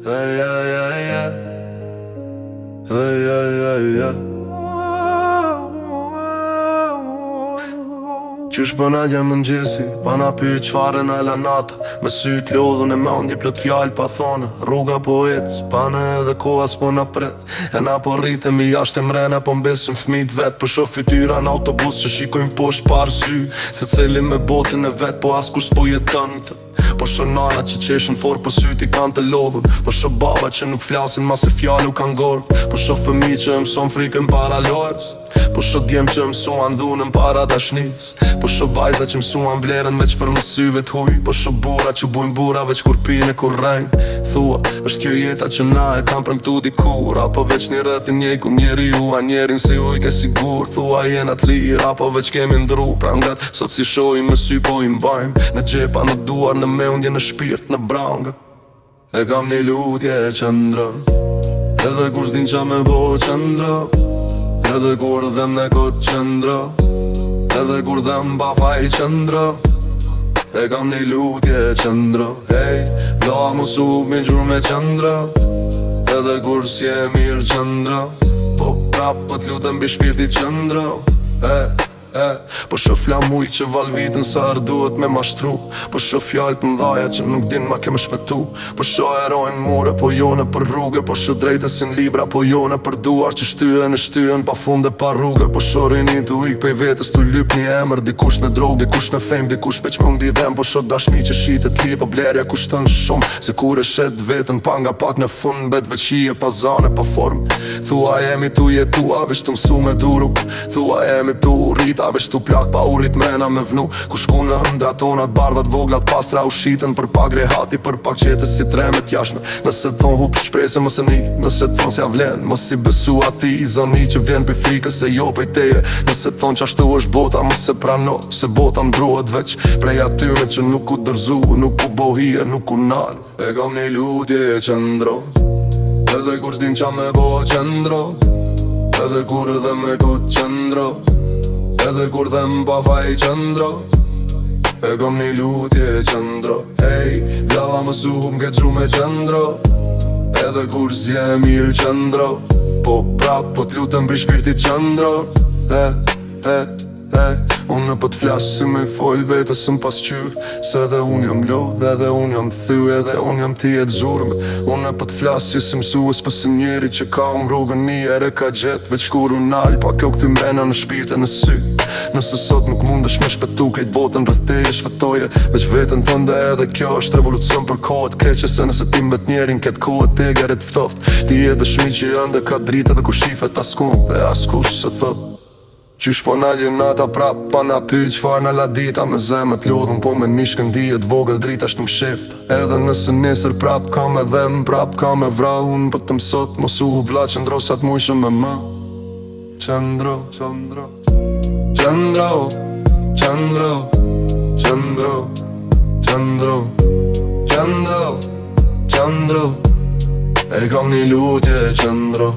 Hey, yeah, yeah, yeah. Hey, yeah, yeah, yeah. Qysh bëna gjë mëngjesi, pana pyet çfarë na la nata. Me syt lodhun e mendje plot fjalë pa thonë. Rruga po ec, pana edhe koha s'po na pret. E na po rritemi jashtë mrena, po mbesim fëmijët vet. Po shoh fytyra në autobus që shikojmë poshtë par sy. Secili me botën e vet, po askush s'po jeton të. Po shoh nana që qeshin forë, po syt i kanë të lodhun. Po shoh baba që nuk flasin ma se fjalë u kanë gordë. Po shoh fëmijë që mëson frikën para lojës. Po shoh djem që mësuan dhunën para dashnis. Po shoh vajza që mësuan vlerën veç për mësyve t'huj. Po shoh bura që bujnë bura veç kur pine kur rejnë. Thua, është kjo jeta që na e kam premtu dikur, apo veç një rrëthin njej ku njeri u a njerin si uj ke sigur. Thua jena t'lir, apo veç kemi ndru prangat. Sot si shojmë në sy po i mbajmë, në gjepa, në duar, në mendje, në shpirt, në brangat. E kam një lutje e qëndra, edhe kur s'din qa me bo qëndra. Edhe kur dhem në kot qëndra, edhe kur dhem ba faj qëndra. E kam një lutje e qëndra, hey, vla mu su mi gjur me qëndra. Edhe kur s'je mirë qëndra, po prap po t'lutem bi shpirti qëndra. Po shoh flamuj që val vitën sa duhet me mashtru. Po shoh fjallë të mdhaja që nuk din ma kem shpetu. Po shoh erojnë mure, po jone për rrugë. Po shoh drejtësin libra, po jone për duar që shtyën pa fund e pa rrugë. Po shoh rinin të ujk pej vetës të lyp një emër. Dikush në drog, dikush në fame, dikush veç më ndi dhem. Po shoh dashni që shitet li, po blerja kushtën shumë. Se kur e shet vetën pa nga pak në fund, bet veç i e pa zane, pa form. Thua jemi tu jetua, veç tu mësu me duru. Thua jemi tu rita, veç tu plak pa urit mena me vnu. Ku shku në ndra tonat, bardhat voglat pastra u shiten. Për pak rehati, për pak qetës si tremet jashme. Nëse t'thon hup shprese mëse ni, nëse t'thon s'ja vlen. Mës i besu ati i zoni që vjen për frikës se jo pej teje. Nëse t'thon qashtu është bota, mëse prano, se bota ndrohet veç prej atyre që nuk u dërzu, nuk u bohije, nuk u nal. E kam një lutje e qëndro, edhe kur s'din qa me bo qëndro. Edhe kur edhe me kot qëndro, edhe kur dhe mba faj qëndro. E kom një lutje e qëndro, hey, vjalla më suhum ke qru me qëndro. Edhe kur s'je mirë qëndro, po prap po t'lutem pri shpirti qëndro. Unë po t'flash si me fol vetës më pas qyr. Se edhe unë jam lodh, edhe unë jam thy, edhe unë jam ti e t'zurm. Unë po t'flash si mësues për si njeri që ka rrugën një ere ka gjet. Veç kur unë nal, pa kjo këthi mrena në shpirte në sy. Nëse sot nuk mundesh me shpetu krejt botën rreth teje shfetoje. Veç vetën tënde edhe kjo është revolucion për kohët keqe. Se nëse ti mbet njerin ket kohët te garet ftoft. Ti e dëshmi që ende ka drita dhe ku shifet askun dhe askush se thot. Qysh po na gjën nata prap, pa na pyt qfar na la dita. Me zemët lodhun, po me një shkëndijet vogël drita shtë më shift. Edhe nëse nesër prap kam edhe më prap kam e vra. Unë po të mësot, mos u vla qëndro sa t'mujshëm me më. Qëndro, qëndro, qëndro, qëndro, qëndro, qëndro, qëndro, qëndro. E kam një lutje qëndro.